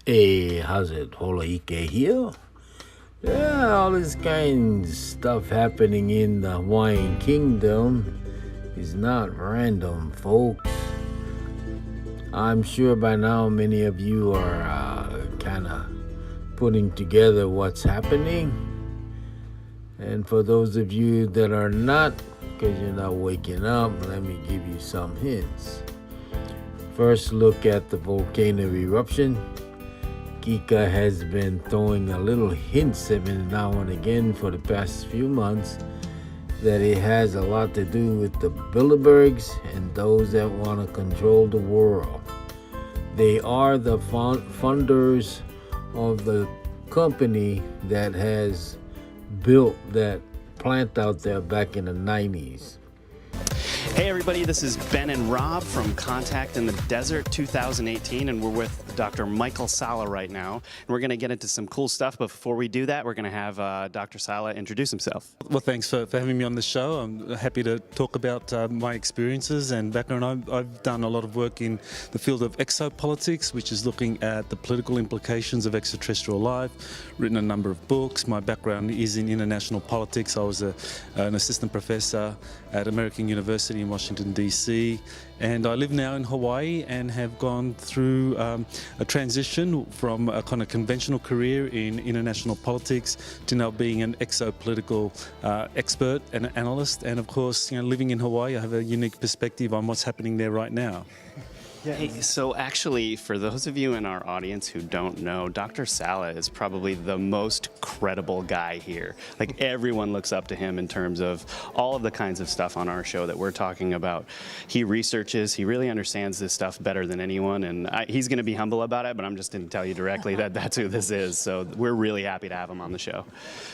Hey, how's it? Holaike here? Yeah, all this kind of stuff happening in the Hawaiian Kingdom is not random, folks. I'm sure by now many of you are kind of putting together what's happening. And for those of you that are not, because you're not waking up, let me give you some hints. First, look at the volcano eruption. Kika has been throwing a little hints every now and again for the past few months that it has a lot to do with the Bilderbergs and those that want to control the world. They are the funders of the company that has built that plant out there back in the 90s. Hey everybody, this is Ben and Rob from Contact in the Desert 2018, and we're with Dr. Michael Sala right now. And we're going to get into some cool stuff, but before we do that, we're going to have Dr. Sala introduce himself. Well, thanks for having me on the show. I'm happy to talk about my experiences and background. I've done a lot of work in the field of exopolitics, which is looking at the political implications of extraterrestrial life, written a number of books. My background is in international politics. I was an assistant professor at American University in Washington, D.C., and I live now in Hawaii and have gone through a transition from a kind of conventional career in international politics to now being an exopolitical expert and analyst. And of course, living in Hawaii, I have a unique perspective on what's happening there right now. Yeah. Hey, so actually, for those of you in our audience who don't know, Dr. Sala is probably the most credible guy here. Like, everyone looks up to him in terms of all of the kinds of stuff on our show that we're talking about. He researches, he really understands this stuff better than anyone, and he's going to be humble about it, but I'm just going to tell you directly that that's who this is. So we're really happy to have him on the show.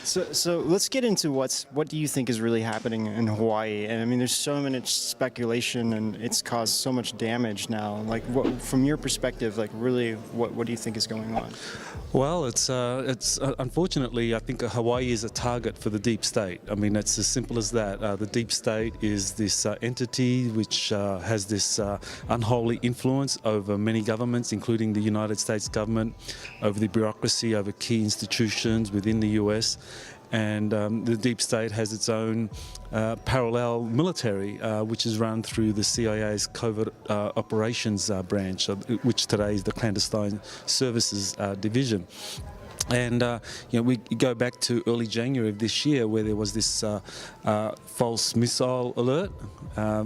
So let's get into what do you think is really happening in Hawaii? And I mean, there's so much speculation, and it's caused so much damage now. Like, from your perspective, like, really, what do you think is going on? Well, it's unfortunately, I think Hawaii is a target for the deep state. I mean, it's as simple as that. The deep state is this entity which has this unholy influence over many governments, including the United States government, over the bureaucracy, over key institutions within the US. And the deep state has its own parallel military, which is run through the CIA's covert operations branch, which today is the Clandestine Services Division. And we go back to early January of this year, where there was this false missile alert,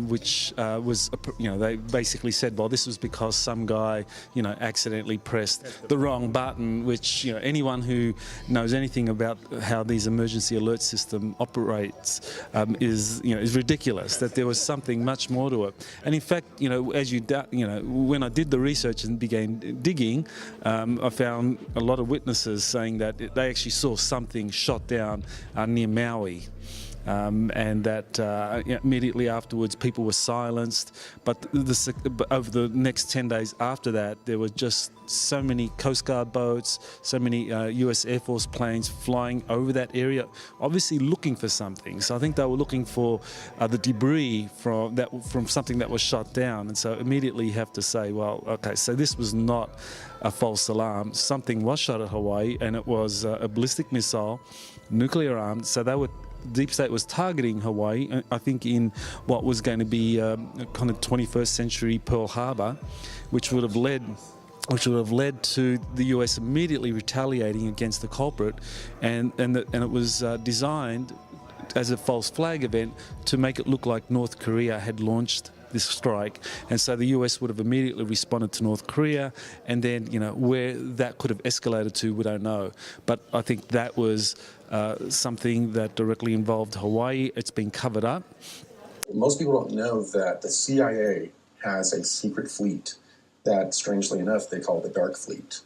which was, they basically said, well, this was because some guy, accidentally pressed the wrong button, which, anyone who knows anything about how these emergency alert system operates is ridiculous. That there was something much more to it. And in fact, when I did the research and began digging, I found a lot of witnesses saying that they actually saw something shot down near Maui. And that immediately afterwards people were silenced, but over the next 10 days after that, there were just so many Coast Guard boats, so many US Air Force planes flying over that area, obviously looking for something. So I think they were looking for the debris from something that was shot down. And so immediately you have to say, well, okay, so this was not a false alarm. Something was shot at Hawaii, and it was a ballistic missile, nuclear armed. So Deep State was targeting Hawaii, I think, in what was going to be kind of 21st century Pearl Harbor, which would have led to the US immediately retaliating against the culprit, and it was designed as a false flag event to make it look like North Korea had launched this strike, and so the US would have immediately responded to North Korea, and then where that could have escalated to, we don't know. But I think that was something that directly involved Hawaii. It's been covered up. Most people don't know that the CIA has a secret fleet that, strangely enough, they call the Dark Fleet,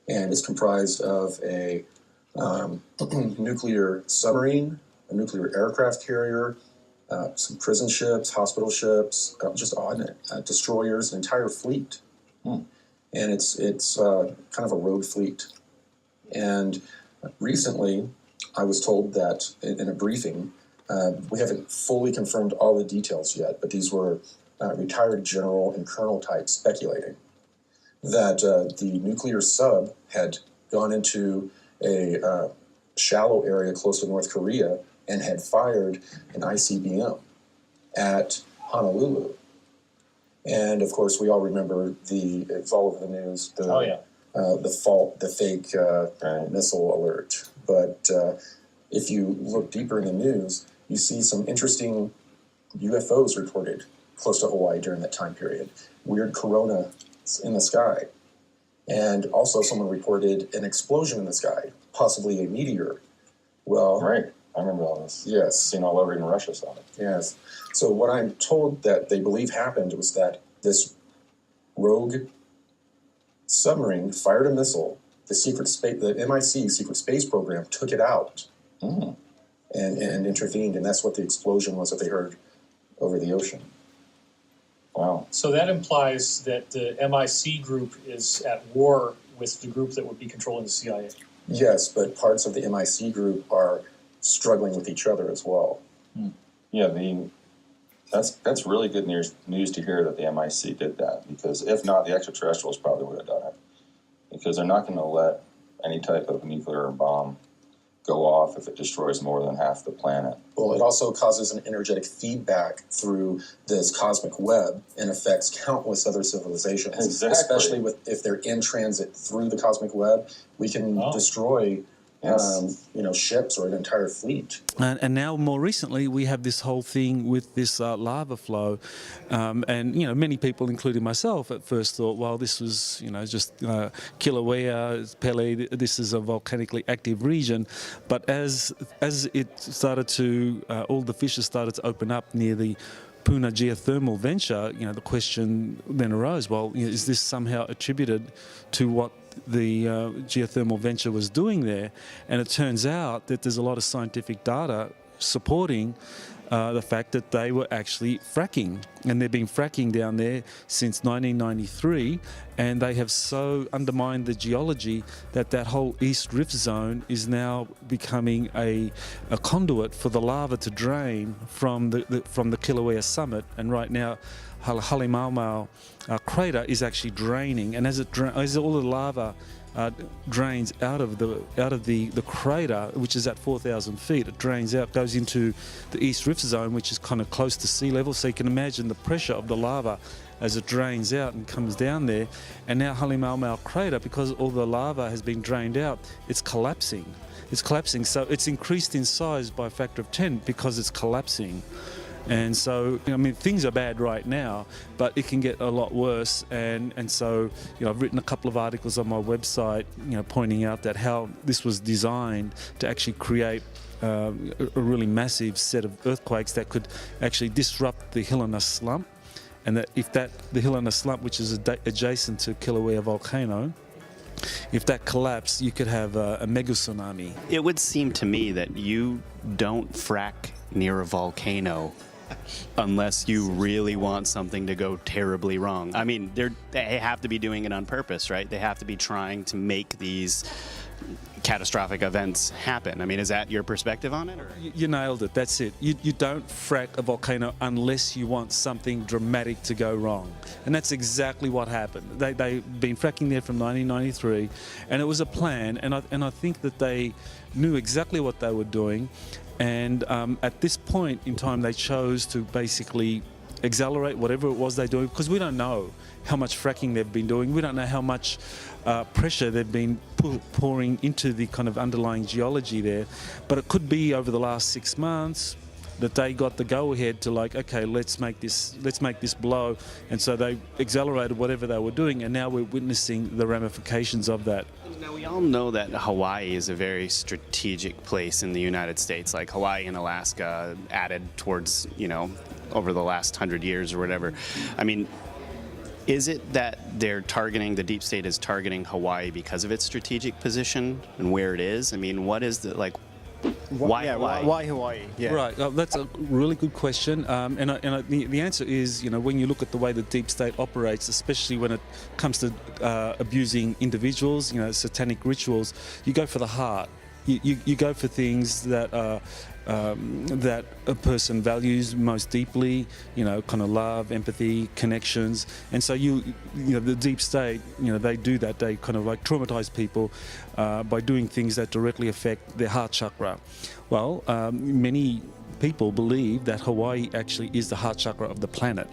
and it's comprised of a nuclear submarine, a nuclear aircraft carrier, some prison ships, hospital ships, just destroyers, an entire fleet. And it's kind of a rogue fleet. And recently, I was told that in a briefing, we haven't fully confirmed all the details yet, but these were retired general and colonel types speculating that the nuclear sub had gone into a shallow area close to North Korea and had fired an ICBM at Honolulu. And of course, we all remember it's all over the news, the fake missile alert. But if you look deeper in the news, you see some interesting UFOs reported close to Hawaii during that time period. Weird corona in the sky. And also someone reported an explosion in the sky, possibly a meteor. Well, right. I remember all this. Yes. Seen all over, even Russia saw it. Yes. So what I'm told that they believe happened was that this rogue submarine fired a missile. The MIC secret space program took it out and intervened, and that's what the explosion was that they heard over the ocean. Wow. So that implies that the MIC group is at war with the group that would be controlling the CIA. Yes, but parts of the MIC group are struggling with each other as well. Yeah, that's really good news to hear that the MIC did that, because if not, the extraterrestrials probably would have done it, because they're not going to let any type of nuclear bomb go off if it destroys more than half the planet. Well, it also causes an energetic feedback through this cosmic web and affects countless other civilizations. Exactly. Especially if they're in transit through the cosmic web, we can destroy ships or an entire fleet. And now, more recently, we have this whole thing with this lava flow, and many people, including myself, at first thought, well, this was just Kilauea, Pele. This is a volcanically active region, but as it started to, all the fissures started to open up near the Puna geothermal venture, the question then arose, well, is this somehow attributed to what the geothermal venture was doing there? And it turns out that there's a lot of scientific data supporting the fact that they were actually fracking, and they've been fracking down there since 1993, and they have so undermined the geology that whole East Rift Zone is now becoming a conduit for the lava to drain from the Kilauea summit. And right now, Halemaumau crater is actually draining, and as all the lava drains out of the crater, which is at 4,000 feet, it drains out, goes into the East Rift Zone, which is kind of close to sea level. So you can imagine the pressure of the lava as it drains out and comes down there. And now Halemaumau crater, because all the lava has been drained out, it's collapsing. So it's increased in size by a factor of 10 because it's collapsing. And so, things are bad right now, but it can get a lot worse. And so, I've written a couple of articles on my website, pointing out that how this was designed to actually create a really massive set of earthquakes that could actually disrupt the Hilana slump. And that if the Hilana slump, which is adjacent to Kilauea volcano, if that collapsed, you could have a mega tsunami. It would seem to me that you don't frack near a volcano unless you really want something to go terribly wrong. I mean, they have to be doing it on purpose, right? They have to be trying to make these catastrophic events happen. I mean, is that your perspective on it? Or? You nailed it. That's it. You don't frack a volcano unless you want something dramatic to go wrong. And that's exactly what happened. They've been fracking there from 1993, and it was a plan, and I think that they knew exactly what they were doing. And at this point in time, they chose to basically accelerate whatever it was they're doing, because we don't know how much fracking they've been doing. We don't know how much pressure they've been pouring into the kind of underlying geology there. But it could be over the last 6 months that they got the go-ahead to okay, let's make this blow. And so they accelerated whatever they were doing, and now we're witnessing the ramifications of that. Now, we all know that Hawaii is a very strategic place in the United States, like Hawaii and Alaska added towards, over the last 100 years or whatever. I mean, is it that the deep state is targeting Hawaii because of its strategic position and where it is? I mean, what is why Hawaii? Why Hawaii? Yeah. Right, that's a really good question, and the answer is, when you look at the way the deep state operates, especially when it comes to abusing individuals, satanic rituals, you go for the heart. you go for things that are that a person values most deeply, kind of love, empathy, connections. And so the deep state, they do that. They kind of like traumatize people by doing things that directly affect their heart chakra. Well, many people believe that Hawaii actually is the heart chakra of the planet.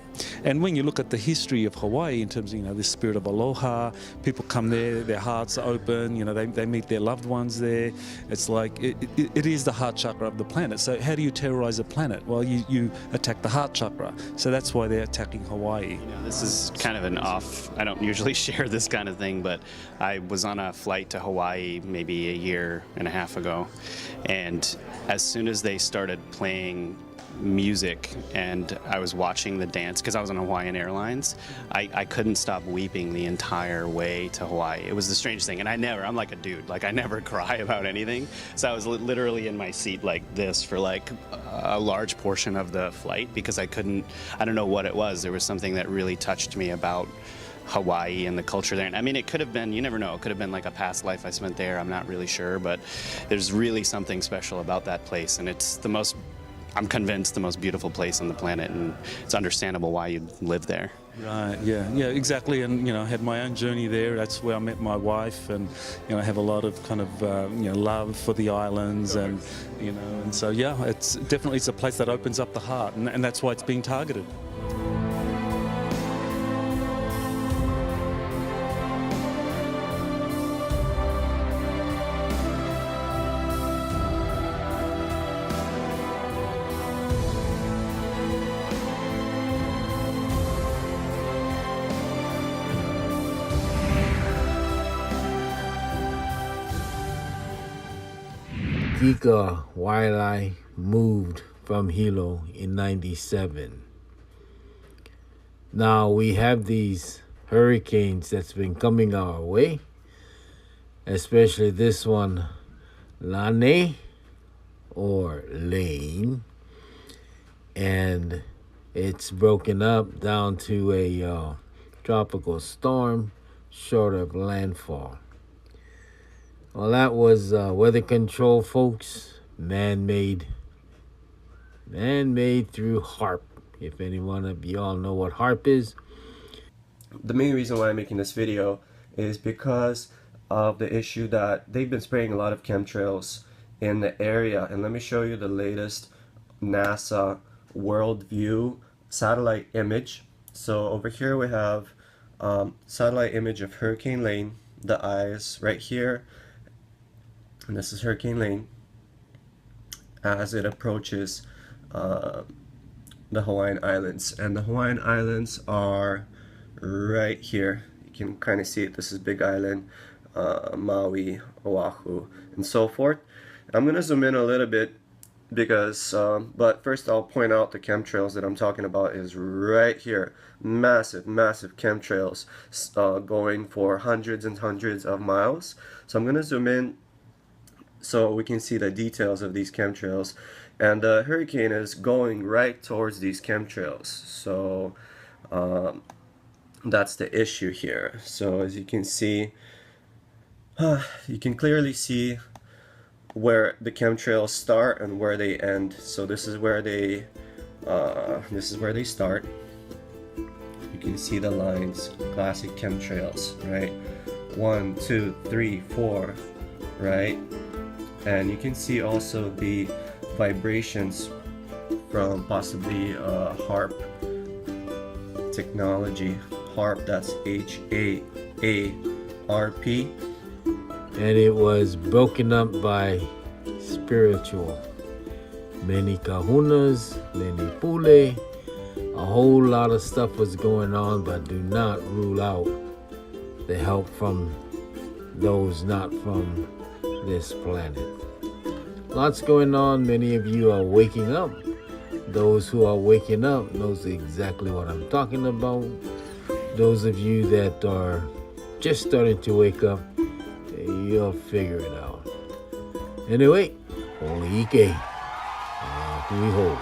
And when you look at the history of Hawaii in terms of, the spirit of aloha, people come there, their hearts are open, they meet their loved ones there. It's like, it is the heart chakra of the planet. So how do you terrorize a planet? Well, you attack the heart chakra. So that's why they're attacking Hawaii. This is kind of I don't usually share this kind of thing, but I was on a flight to Hawaii maybe a year and a half ago. And as soon as they started playing music and I was watching the dance, because I was on Hawaiian Airlines, I couldn't stop weeping the entire way to Hawaii. It was the strangest thing. And I'm like a dude, like I never cry about anything. So I was literally in my seat like this for like a large portion of the flight because I don't know what it was. There was something that really touched me about Hawaii and the culture there. And I mean, it could have been, you never know, it could have been like a past life I spent there. I'm not really sure, but there's really something special about that place. And it's I'm convinced the most beautiful place on the planet, and it's understandable why you'd live there. Right, yeah, exactly. And, I had my own journey there. That's where I met my wife, and, I have a lot of kind of, love for the islands, and, and so, yeah, it's a place that opens up the heart, and that's why it's being targeted. Kika Waialae moved from Hilo in '97. Now we have these hurricanes that's been coming our way, especially this one, Lane or Lane, and it's broken up down to a tropical storm short of landfall. Well, that was weather control, folks. Man-made through HARP. If any one of y'all know what HARP is. The main reason why I'm making this video is because of the issue that they've been spraying a lot of chemtrails in the area. And let me show you the latest NASA World View satellite image. So over here we have satellite image of Hurricane Lane, the eyes right here. And this is Hurricane Lane as it approaches the Hawaiian Islands. And the Hawaiian Islands are right here. You can kind of see it. This is Big Island, Maui, Oahu, and so forth. I'm going to zoom in a little bit because, but first I'll point out the chemtrails that I'm talking about is right here. Massive chemtrails going for hundreds and hundreds of miles. So I'm going to zoom in so we can see the details of these chemtrails, and the hurricane is going right towards these chemtrails. So that's the issue here. So as you can see, you can clearly see where the chemtrails start and where they end. So this is where they start. You can see the lines, classic chemtrails, right? 1, 2, 3, 4, right? And you can see also the vibrations from possibly HARP technology. HARP, that's H-A-A-R-P. And it was broken up by spiritual. Many kahunas, many pule. A whole lot of stuff was going on, but do not rule out the help from those not from this planet. Lots going on. Many of you are waking up. Those who are waking up knows exactly what I'm talking about. Those of you that are just starting to wake up, you'll figure it out. Anyway, holy ike, hui ho.